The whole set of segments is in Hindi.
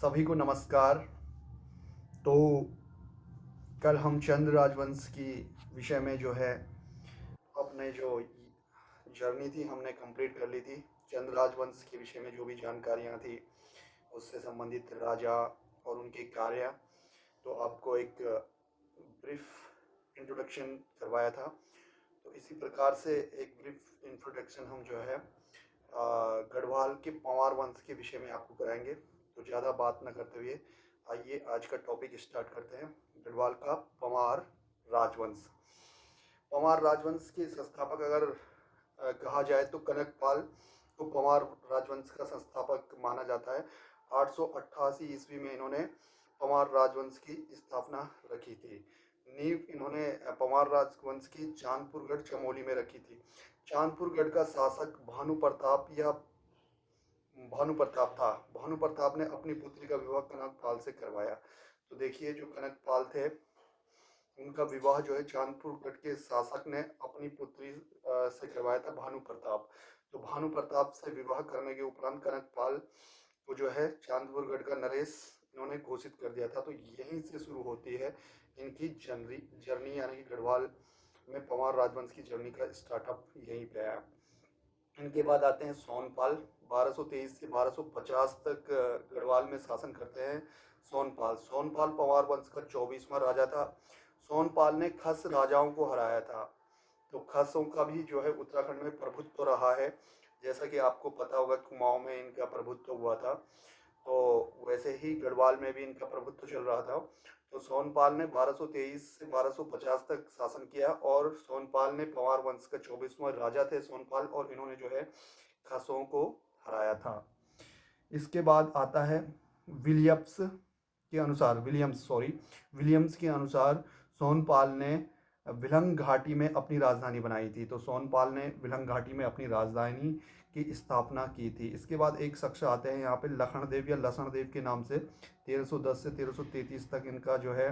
सभी को नमस्कार। तो कल हम चंद्र राजवंश की विषय में जो है अपने जो जर्नी थी हमने कंप्लीट कर ली थी। चंद्र राजवंश के विषय में जो भी जानकारियाँ थी उससे संबंधित राजा और उनके कार्य, तो आपको एक ब्रीफ इंट्रोडक्शन करवाया था। तो इसी प्रकार से एक ब्रीफ इंट्रोडक्शन हम जो है गढ़वाल के पंवार वंश के विषय में आपको कराएंगे। तो ज़्यादा बात न करते हुए आइए आज का टॉपिक स्टार्ट करते हैं। गढ़वाल का पंवार राजवंश। पंवार राजवंश के संस्थापक अगर कहा जाए तो कनकपाल को पंवार राजवंश का संस्थापक माना जाता है। 888 ईस्वी में इन्होंने पंवार राजवंश की स्थापना रखी थी। नींव इन्होंने पंवार राजवंश की चांदपुरगढ़ चमोली में रखी थी। चांदपुरगढ़ का शासक भानु प्रताप था। भानु प्रताप ने अपनी पुत्री का विवाह कनकपाल से करवाया। तो देखिए, जो कनकपाल थे उनका विवाह जो है चांदपुरगढ़ के शासक ने अपनी पुत्री से करवाया था, भानु प्रताप। तो भानु प्रताप से विवाह करने के उपरांत कनकपाल को जो है चांदपुरगढ़ का नरेश इन्होंने घोषित कर दिया था। तो यहीं से शुरू होती है इनकी जर्नी जर्नी यानी कि गढ़वाल में पंवार राजवंश की जर्नी का स्टार्टअप यहीं पे आया। इनके बाद आते हैं सोनपाल। 1223 से 1250 तक गढ़वाल में शासन करते हैं सोनपाल। सोनपाल पंवार वंश का 24वां राजा था। सोनपाल ने खस राजाओं को हराया था। तो खसों का भी जो है उत्तराखंड में प्रभुत्व रहा है। जैसा कि आपको पता होगा कुमाऊं में इनका प्रभुत्व हुआ था, तो वैसे ही गढ़वाल में भी इनका प्रभुत्व चल रहा था। तो सोनपाल ने 1223 से 1250 तक शासन किया और सोनपाल ने पंवार वंश का 24वां राजा थे सोनपाल, और इन्होंने जो है खसों को हराया था। इसके बाद आता है विलियम्स के अनुसार सोनपाल ने विलंग घाटी में अपनी राजधानी बनाई थी। तो सोनपाल ने विलंग घाटी में अपनी राजधानी की स्थापना की थी। इसके बाद एक शख्स आते हैं यहाँ पे लखनदेव या लसणदेव के नाम से। 1310 से 1333 तक इनका जो है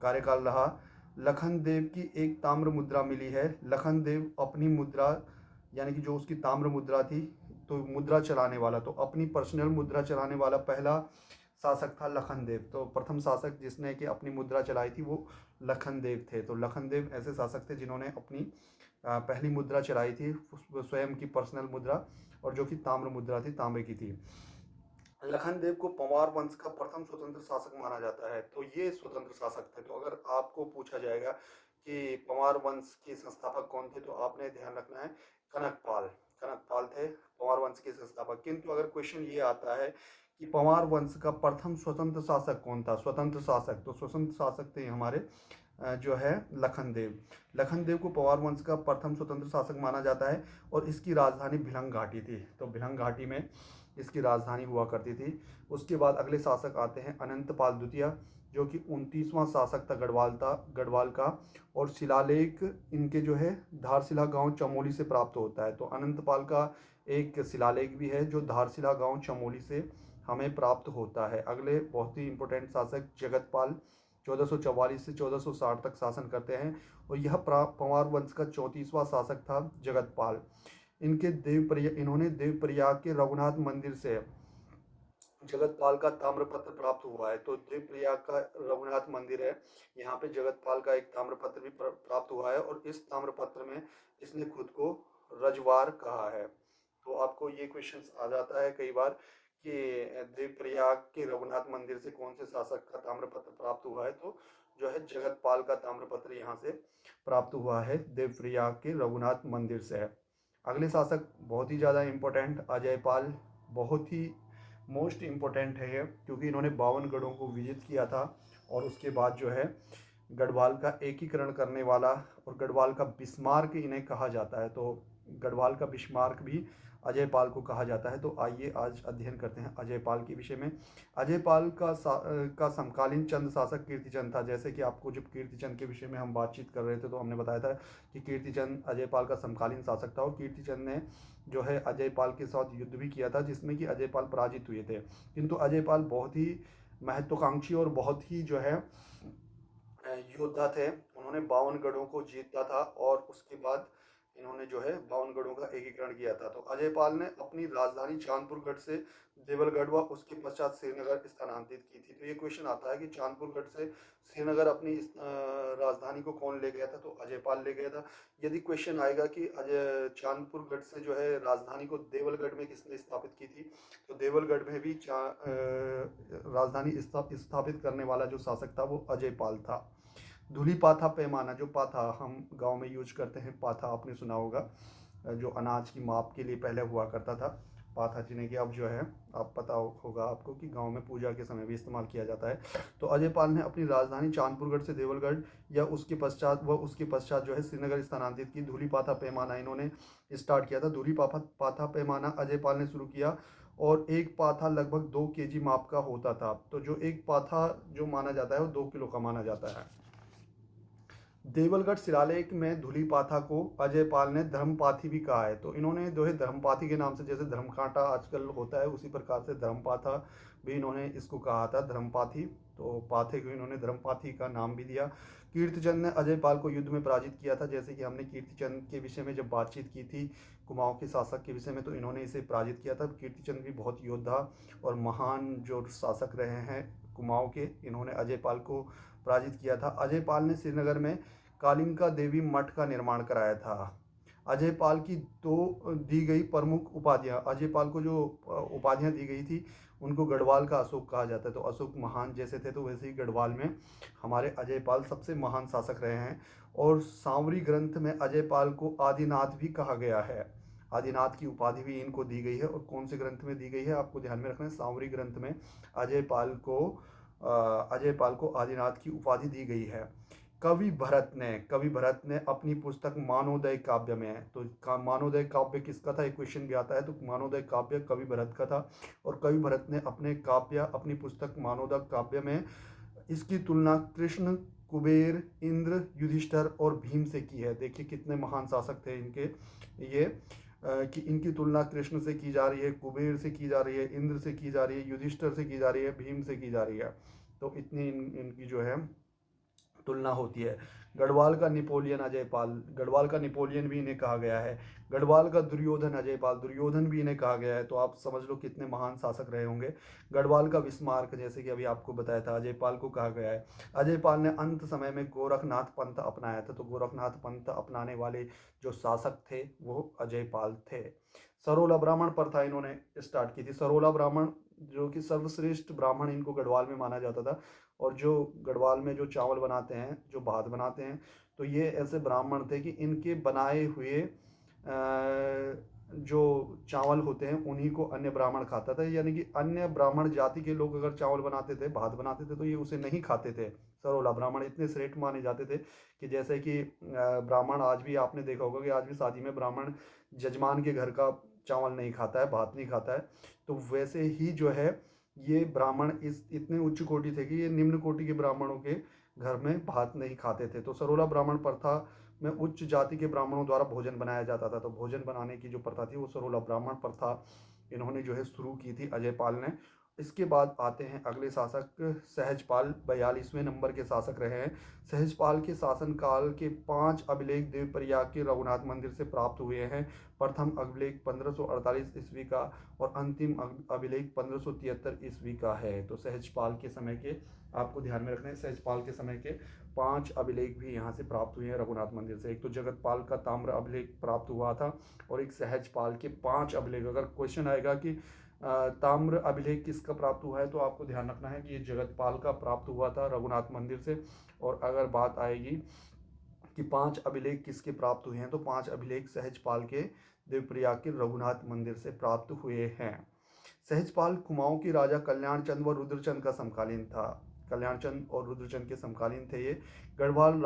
कार्यकाल रहा। लखनदेव की एक ताम्र मुद्रा मिली है। लखनदेव अपनी मुद्रा यानी कि जो उसकी ताम्र मुद्रा थी, तो मुद्रा चलाने वाला, तो अपनी पर्सनल मुद्रा चलाने वाला पहला शासक था लखनदेव। तो प्रथम शासक जिसने कि अपनी मुद्रा चलाई थी वो लखनदेव थे। तो लखनदेव ऐसे शासक थे जिन्होंने अपनी पहली मुद्रा चलाई थी, स्वयं की पर्सनल मुद्रा, और जो कि ताम्र मुद्रा थी, तांबे की थी। लखनदेव को पंवार वंश का प्रथम स्वतंत्र शासक माना जाता है। तो ये स्वतंत्र शासक थे। तो अगर आपको पूछा जाएगा कि पंवार वंश के संस्थापक कौन थे, तो आपने ध्यान रखना है कनकपाल। कनकपाल थे पंवार वंश के संस्थापक। किंतु अगर क्वेश्चन ये आता है कि पंवार वंश का प्रथम स्वतंत्र शासक कौन था, स्वतंत्र शासक, तो स्वतंत्र शासक थे हमारे जो है लखनदेव। लखनदेव को पंवार वंश का प्रथम स्वतंत्र शासक माना जाता है और इसकी राजधानी भिलंग घाटी थी। तो भिलंग घाटी में इसकी राजधानी हुआ करती थी। उसके बाद अगले शासक आते हैं अनंतपाल द्वितीय, जो कि 29वां शासक था गढ़वाल का। और शिलालेख इनके जो है धारशिला गांव चमोली से प्राप्त होता है। तो अनंतपाल का एक शिलालेख भी है जो धारशिला गांव चमोली से हमें प्राप्त होता है। अगले बहुत ही इंपॉर्टेंट शासक जगतपाल 1444 से 1460 तक शासन करते हैं, और यह पंवार वंश का 34वां शासक था जगतपाल। इन्होंने देवप्रयाग के रघुनाथ मंदिर से जगतपाल का ताम्रपत्र प्राप्त हुआ है। तो देवप्रयाग का रघुनाथ मंदिर है, यहाँ पे जगतपाल का एक ताम्रपत्र भी प्राप्त हुआ है, और इस ताम्रपत्र में इसने खुद को रजवार कहा है। तो आपको ये क्वेश्चन आ जाता है कई बार कि देवप्रयाग के रघुनाथ मंदिर से कौन से शासक का ताम्रपत्र प्राप्त हुआ है, तो जो है जगतपाल का ताम्रपत्र यहाँ से प्राप्त हुआ है, देवप्रयाग के रघुनाथ मंदिर से है। अगले शासक बहुत ही ज़्यादा इम्पोर्टेंट अजयपाल, बहुत ही मोस्ट इम्पोर्टेंट है ये, क्योंकि इन्होंने 52 गढ़ों को विजिट किया था, और उसके बाद जो है गढ़वाल का एकीकरण करने वाला, और गढ़वाल का बिस्मार्क इन्हें कहा जाता है। तो गढ़वाल का बिस्मार्क भी अजयपाल को कहा जाता है। तो आइए आज अध्ययन करते हैं अजयपाल के विषय में। अजयपाल का समकालीन चंद शासक कीर्तिचंद था। जैसे कि आपको जब कीर्तिचंद के विषय में हम बातचीत कर रहे थे तो हमने बताया था कि कीर्तिचंद अजयपाल का समकालीन शासक था, और कीर्तिचंद ने जो है अजयपाल के साथ युद्ध भी किया था, जिसमें कि अजयपाल पराजित हुए थे। किंतु अजयपाल बहुत ही महत्वाकांक्षी और बहुत ही जो है योद्धा थे। उन्होंने 52 गढ़ों को जीता था, और उसके बाद इन्होंने जो है 52 गढ़ों का एकीकरण किया था। तो अजयपाल ने अपनी राजधानी चांदपुर गढ़ से देवलगढ़ व उसके पश्चात श्रीनगर स्थानांतरित की थी। तो ये क्वेश्चन आता है कि चांदपुर गढ़ से श्रीनगर अपनी राजधानी को कौन ले गया था, तो अजयपाल ले गया था। यदि क्वेश्चन आएगा कि अजय चांदपुर गढ़ से जो है राजधानी को देवलगढ़ में किसने स्थापित की थी, तो देवलगढ़ में भी राजधानी स्थापित करने वाला जो शासक था वो अजयपाल था। धूली पाथा पैमाना, जो पाथा हम गांव में यूज करते हैं, पाथा आपने सुना होगा, जो अनाज की माप के लिए पहले हुआ करता था, पाथा जिन्हें कि अब जो है आप पता होगा आपको कि गांव में पूजा के समय भी इस्तेमाल किया जाता है। तो अजयपाल ने अपनी राजधानी चांदपुरगढ़ से देवलगढ़ या उसके पश्चात जो है श्रीनगर स्थानांतरित की। धूली पाथा पैमाना इन्होंने स्टार्ट किया था। धूली पाथा पैमाना अजयपाल ने शुरू किया और एक पाथा लगभग 2 kg माप का होता था। तो जो एक पाथा जो माना जाता है वो 2 किलो का माना जाता है। देवलगढ़ शिलालेख में धूलीपाथा को अजयपाल ने धर्मपाथी भी कहा है। तो इन्होंने जो है धर्मपाथी के नाम से, जैसे धर्मकांटा आजकल होता है उसी प्रकार से धर्मपाथा भी इन्होंने इसको कहा था, धर्मपाथी। तो पाथे को इन्होंने धर्मपाथी का नाम भी दिया। कीर्तिचंद ने अजयपाल को युद्ध में पराजित किया था। जैसे कि हमने कीर्तिचंद के विषय में जब बातचीत की थी, कुमाऊं के शासक के विषय में, तो इन्होंने इसे पराजित किया था। कीर्तिचंद भी बहुत योद्धा और महान जो शासक रहे हैं कुमाऊं के, इन्होंने अजयपाल को पराजित किया था। अजयपाल ने श्रीनगर में कालिंका देवी मठ का निर्माण कराया था। अजयपाल की दो दी गई प्रमुख उपाधियां, अजयपाल को जो उपाधियां दी गई थी उनको गढ़वाल का अशोक कहा जाता है। तो अशोक महान जैसे थे, तो वैसे ही गढ़वाल में हमारे अजयपाल सबसे महान शासक रहे हैं। और सांवरी ग्रंथ में अजयपाल को आदिनाथ भी कहा गया है। आदिनाथ की उपाधि भी इनको दी गई है। और कौन से ग्रंथ में दी गई है आपको ध्यान में रखना है, सांवरी ग्रंथ में अजयपाल को आदिनाथ की उपाधि दी गई है। कवि भरत ने अपनी पुस्तक मानवोदय काव्य में, तो मानवोदय काव्य किसका था, एक क्वेश्चन भी आता है। तो मानवोदय काव्य कवि भरत का था। और कवि भरत ने अपनी पुस्तक मानवोदय काव्य में इसकी तुलना कृष्ण, कुबेर, इंद्र, युधिष्ठिर और भीम से की है। देखिए कितने महान शासक थे इनके ये, कि इनकी तुलना कृष्ण से की जा रही है, कुबेर से की जा रही है, इंद्र से की जा रही है, युधिष्ठिर से की जा रही है, भीम से की जा रही है। तो इतनी इनकी जो है तुलना होती है। गढ़वाल का नेपोलियन अजयपाल, गढ़वाल का नेपोलियन भी इन्हें कहा गया है। गढ़वाल का दुर्योधन अजयपाल, दुर्योधन भी इन्हें कहा गया है। तो आप समझ लो कितने महान शासक रहे होंगे। गढ़वाल का विस्मार्क, जैसे कि अभी आपको बताया था, अजयपाल को कहा गया है। अजयपाल ने अंत समय में गोरखनाथ पंथ अपनाया था। तो गोरखनाथ पंथ अपनाने वाले जो शासक थे वो अजयपाल थे। सरोला ब्राह्मण प्रथा इन्होंने स्टार्ट की थी। सरोला ब्राह्मण जो कि सर्वश्रेष्ठ ब्राह्मण इनको गढ़वाल में माना जाता था। और जो गढ़वाल में जो चावल बनाते हैं, जो भात बनाते हैं, तो ये ऐसे ब्राह्मण थे कि इनके बनाए हुए जो चावल होते हैं उन्हीं को अन्य ब्राह्मण खाता था। यानी कि अन्य ब्राह्मण जाति के लोग अगर चावल बनाते थे, भात बनाते थे, तो ये उसे नहीं खाते थे। सरोला ब्राह्मण इतने श्रेष्ठ माने जाते थे कि जैसे कि ब्राह्मण आज भी आपने देखा होगा कि आज भी शादी में ब्राह्मण जजमान के घर का चावल नहीं खाता है, भात नहीं खाता है। तो वैसे ही जो है ये ब्राह्मण इस इतने उच्च कोटि थे कि ये निम्न कोटि के ब्राह्मणों के घर में भात नहीं खाते थे। तो सरोला ब्राह्मण प्रथा में उच्च जाति के ब्राह्मणों द्वारा भोजन बनाया जाता था। तो भोजन बनाने की जो प्रथा थी वो सरोला ब्राह्मण प्रथा इन्होंने जो है शुरू की थी अजयपाल ने। इसके बाद आते हैं अगले शासक सहजपाल, 42वें नंबर के शासक रहे हैं। सहजपाल के शासनकाल के 5 अभिलेख देवप्रयाग के रघुनाथ मंदिर से प्राप्त हुए हैं। प्रथम अभिलेख 1548 ईस्वी का और अंतिम अभिलेख 1573 ईस्वी का है। तो सहजपाल के समय के आपको ध्यान में रखना है, सहजपाल के समय के 5 अभिलेख भी यहाँ से प्राप्त हुए हैं रघुनाथ मंदिर से। एक तो जगतपाल का ताम्र अभिलेख प्राप्त हुआ था और एक सहजपाल के 5 अभिलेख। अगर क्वेश्चन आएगा कि ताम्र अभिलेख किसका प्राप्त हुआ है, तो आपको ध्यान रखना है कि ये जगतपाल का प्राप्त हुआ था रघुनाथ मंदिर से। और अगर बात आएगी कि 5 अभिलेख किसके प्राप्त हुए हैं, तो 5 अभिलेख सहजपाल के देवप्रयाग के रघुनाथ मंदिर से प्राप्त हुए हैं। सहजपाल कुमाऊं के राजा कल्याणचंद व रुद्रचंद का समकालीन था। कल्याणचंद और रुद्रचंद के समकालीन थे ये। गढ़वाल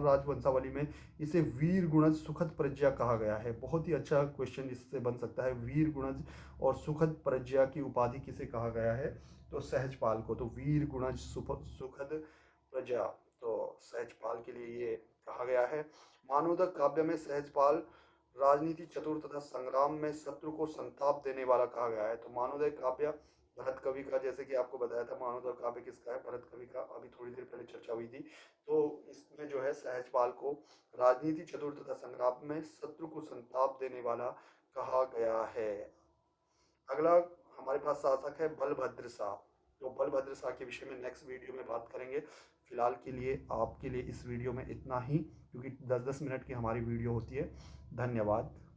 राजवंशावली में इसे वीर गुणज सुखद प्रज्ञा कहा गया है। बहुत ही अच्छा क्वेश्चन इससे बन सकता है, वीर गुणज और सुखद प्रज्ञा की उपाधि किसे कहा गया है, तो सहजपाल को। तो वीर गुणज सुखद प्रज्ञा, तो सहजपाल के लिए ये कहा गया है। मानवोदय काव्य में सहजपाल राजनीति चतुर तथा संग्राम में शत्रु को संताप देने वाला कहा गया है। तो मानवोदय काव्य भरत कवि का, जैसे कि आपको बताया था मानवधव काव्य किसका है, भरत कवि का, अभी थोड़ी देर पहले चर्चा हुई थी। तो इसमें जो है सहजपाल को राजनीति चतुर तथा संग्राम में शत्रु को संताप देने वाला कहा गया है। अगला हमारे पास शासक है बलभद्र शाह। तो बलभद्र शाह के विषय में नेक्स्ट वीडियो में बात करेंगे। फिलहाल के लिए आपके लिए इस वीडियो में इतना ही, क्योंकि 10-10 मिनट की हमारी वीडियो होती है। धन्यवाद।